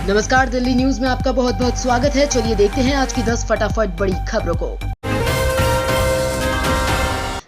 नमस्कार, दिल्ली न्यूज में आपका बहुत बहुत स्वागत है। चलिए देखते हैं आज की 10 फटाफट बड़ी खबरों को।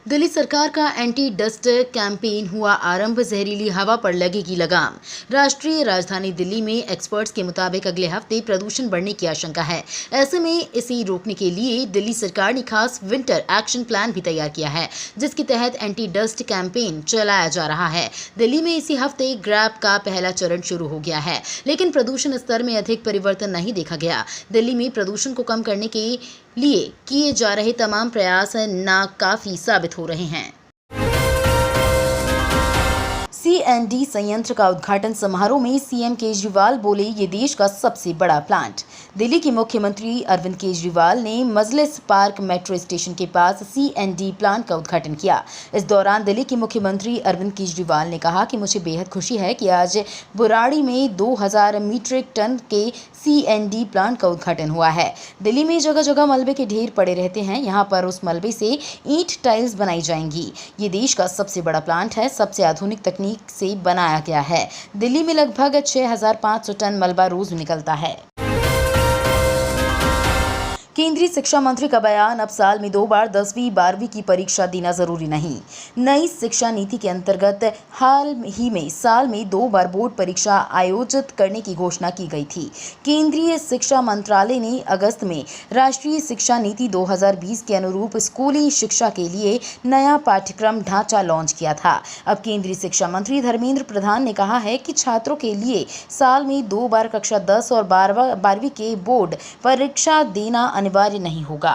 दिल्ली सरकार का एंटी डस्ट कैंपेन हुआ आरंभ, जहरीली हवा पर लगेगी लगाम। राष्ट्रीय राजधानी दिल्ली में एक्सपर्ट्स के मुताबिक अगले हफ्ते प्रदूषण बढ़ने की आशंका है। ऐसे में इसे रोकने के लिए दिल्ली सरकार ने खास विंटर एक्शन प्लान भी तैयार किया है, जिसके तहत एंटी डस्ट कैंपेन चलाया जा रहा है। दिल्ली में इसी हफ्ते ग्रैब का पहला चरण शुरू हो गया है, लेकिन प्रदूषण स्तर में अधिक परिवर्तन नहीं देखा गया। दिल्ली में प्रदूषण को कम करने के लिए किए जा रहे तमाम प्रयास नाकाफी साबित हो रहे हैं। CND संयंत्र का उद्घाटन समारोह में सीएम केजरीवाल बोले, ये देश का सबसे बड़ा प्लांट। दिल्ली के मुख्यमंत्री अरविंद केजरीवाल ने मजलिस पार्क मेट्रो स्टेशन के पास CND प्लांट का उद्घाटन किया। इस दौरान दिल्ली के मुख्यमंत्री अरविंद केजरीवाल ने कहा कि मुझे बेहद खुशी है कि आज बुराड़ी में 2000 मीट्रिक टन के CND प्लांट का उद्घाटन हुआ है। दिल्ली में जगह जगह मलबे के ढेर पड़े रहते हैं, यहाँ पर उस मलबे से ईंट टाइल्स बनाई जाएंगी। ये देश का सबसे बड़ा प्लांट है, सबसे आधुनिक तकनीक से बनाया गया है। दिल्ली में लगभग 6500 टन मलबा रोज निकलता है। केंद्रीय शिक्षा मंत्री का बयान, अब साल में 2 बार 10वीं 12वीं की परीक्षा देना जरूरी नहीं। नई शिक्षा नीति के अंतर्गत हाल ही में साल में 2 बार बोर्ड परीक्षा आयोजित करने की घोषणा की गई थी। केंद्रीय शिक्षा मंत्रालय ने अगस्त में राष्ट्रीय शिक्षा नीति 2020 के अनुरूप स्कूली शिक्षा के लिए नया पाठ्यक्रम ढांचा लॉन्च किया था। अब केंद्रीय शिक्षा मंत्री धर्मेंद्र प्रधान ने कहा है कि छात्रों के लिए साल में 2 बार कक्षा 10 और 12वीं के बोर्ड परीक्षा देना अनिवार्य नहीं होगा।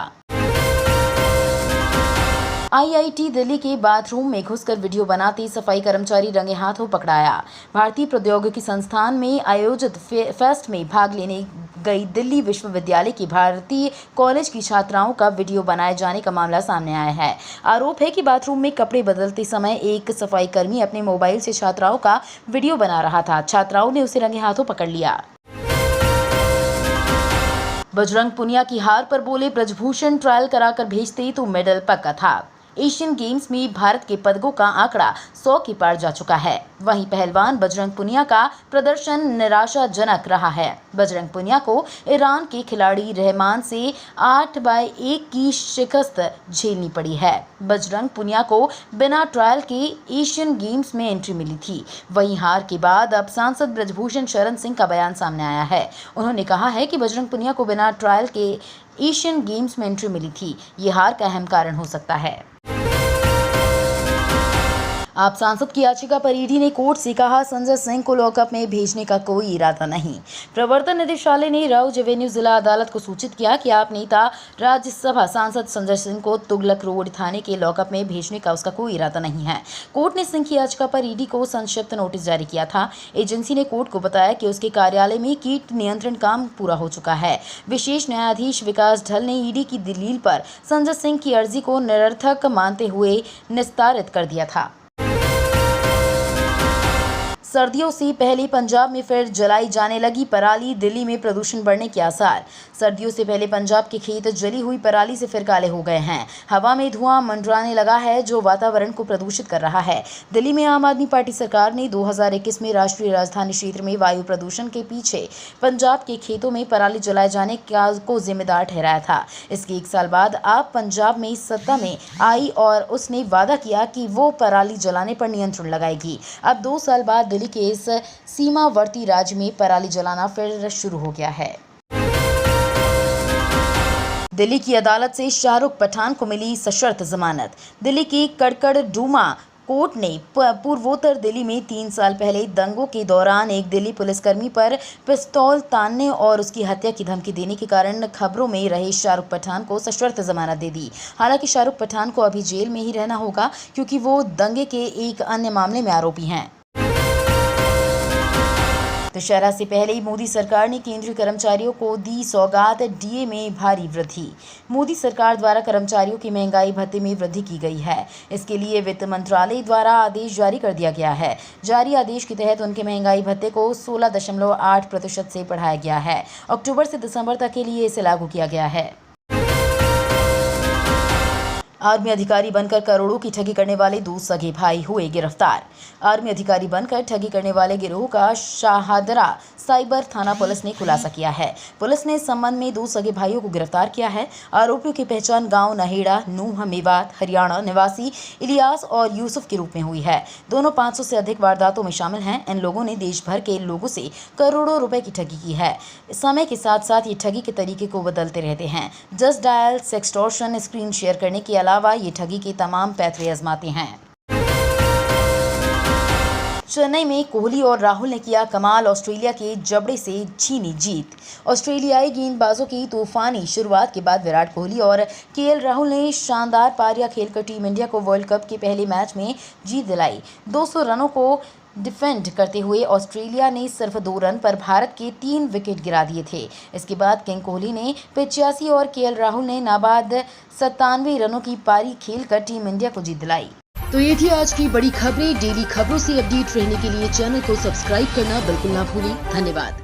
IIT दिल्ली के बाथरूम में घुसकर वीडियो बनाते सफाई कर्मचारी रंगे हाथों पकड़ाया। भारतीय प्रौद्योगिकी संस्थान में आयोजित फेस्ट में भाग लेने गई दिल्ली विश्वविद्यालय की भारतीय कॉलेज की छात्राओं का वीडियो बनाए जाने का मामला सामने आया है। आरोप है कि बाथरूम में कपड़े बदलते समय एक सफाई कर्मी अपने मोबाइल से छात्राओं का वीडियो बना रहा था। छात्राओं ने उसे रंगे हाथों पकड़ लिया। बजरंग पुनिया की हार पर बोले, ब्रजभूषण ट्रायल कराकर भेजते तो मेडल पक्का था। एशियन गेम्स में भारत के पदकों का आंकड़ा 100 के पार जा चुका है। वहीं पहलवान बजरंग पुनिया का प्रदर्शन निराशाजनक रहा है। बजरंग पुनिया को ईरान के खिलाड़ी रहमान से 8-1 की शिकस्त झेलनी पड़ी है। बजरंग पुनिया को बिना ट्रायल के एशियन गेम्स में एंट्री मिली थी। वहीं हार के बाद अब सांसद ब्रजभूषण शरण सिंह का बयान सामने आया है। उन्होंने कहा है कि बजरंग पुनिया को बिना ट्रायल के एशियन गेम्स में एंट्री मिली थी। ये हार का अहम कारण हो सकता है। आप सांसद की याचिका पर ईडी ने कोर्ट से कहा, संजय सिंह को लॉकअप में भेजने का कोई इरादा नहीं। प्रवर्तन निदेशालय ने राउज एवेन्यू जिला अदालत को सूचित किया कि आप नेता राज्यसभा सांसद संजय सिंह को तुगलक रोड थाने के लॉकअप में भेजने का उसका कोई इरादा नहीं है। कोर्ट ने सिंह की याचिका पर ईडी को संक्षिप्त नोटिस जारी किया था। एजेंसी ने कोर्ट को बताया कि उसके कार्यालय में कीट नियंत्रण काम पूरा हो चुका है। विशेष न्यायाधीश विकास ढल ने ईडी की दलील पर संजय सिंह की अर्जी को निरर्थक मानते हुए निस्तारित कर दिया था। सर्दियों से पहले पंजाब में फिर जलाई जाने लगी पराली, दिल्ली में प्रदूषण बढ़ने के आसार। सर्दियों से पहले पंजाब के खेत जली हुई पराली से फिर काले हो गए हैं। हवा में धुआं मंडराने लगा है, जो वातावरण को प्रदूषित कर रहा है। दिल्ली में आम आदमी पार्टी सरकार ने 2021 में राष्ट्रीय राजधानी क्षेत्र में वायु प्रदूषण के पीछे पंजाब के खेतों में पराली जलाए जाने को जिम्मेदार ठहराया था। इसके 1 साल बाद आप पंजाब में सत्ता में आई और उसने वादा किया कि वो पराली जलाने पर नियंत्रण लगाएगी। अब 2 साल बाद दिल्ली के इस सीमावर्ती राज्य में पराली जलाना फिर शुरू हो गया है। दिल्ली की अदालत से शाहरुख पठान को मिली सशर्त जमानत। दिल्ली की कड़कड़डूमा कोर्ट ने पूर्वोत्तर दिल्ली में 3 साल पहले दंगों के दौरान एक दिल्ली पुलिसकर्मी पर पिस्तौल तानने और उसकी हत्या की धमकी देने के कारण खबरों में रहे शाहरुख पठान को सशर्त जमानत दे दी। हालांकि शाहरुख पठान को अभी जेल में ही रहना होगा, क्योंकि वो दंगे के एक अन्य मामले में आरोपी हैं। दशहरा से पहले ही मोदी सरकार ने केंद्रीय कर्मचारियों को दी सौगात, डीए में भारी वृद्धि। मोदी सरकार द्वारा कर्मचारियों की महंगाई भत्ते में वृद्धि की गई है। इसके लिए वित्त मंत्रालय द्वारा आदेश जारी कर दिया गया है। जारी आदेश के तहत उनके महंगाई भत्ते को 16.8% से बढ़ाया गया है। अक्टूबर से दिसंबर तक के लिए इसे लागू किया गया है। आर्मी अधिकारी बनकर करोड़ों की ठगी करने वाले 2 सगे भाई हुए गिरफ्तार। आर्मी अधिकारी बनकर ठगी करने वाले गिरोह का शाहदरा साइबर थाना पुलिस ने खुलासा किया है। पुलिस ने इस संबंध में 2 सगे भाइयों को गिरफ्तार किया है। आरोपियों की पहचान गांव नहेड़ा, नूह, मेवात, हरियाणा निवासी इलियास और यूसुफ के रूप में हुई है। दोनों 500 से अधिक वारदातों में शामिल हैं। इन लोगों ने देश भर के लोगों से करोड़ों रुपए की ठगी की है। समय के साथ साथ ये ठगी के तरीके को बदलते रहते हैं। Just dial, sextortion, screen share करने के अलावा ये ठगी के तमाम पैतरे आजमाते हैं। चेन्नई में कोहली और राहुल ने किया कमाल, ऑस्ट्रेलिया के जबड़े से छीनी जीत। ऑस्ट्रेलियाई गेंदबाजों की तूफानी शुरुआत के बाद विराट कोहली और केएल राहुल ने शानदार पारियां खेलकर टीम इंडिया को वर्ल्ड कप के पहले मैच में जीत दिलाई। 200 रनों को डिफेंड करते हुए ऑस्ट्रेलिया ने सिर्फ 2 रन पर भारत के 3 विकेट गिरा दिए थे। इसके बाद किंग कोहली ने 85 और केएल राहुल ने नाबाद 97 रनों की पारी खेलकर टीम इंडिया को जीत दिलाई। तो ये थी आज की बड़ी खबरें। डेली खबरों से अपडेट रहने के लिए चैनल को सब्सक्राइब करना बिल्कुल ना भूलें। धन्यवाद।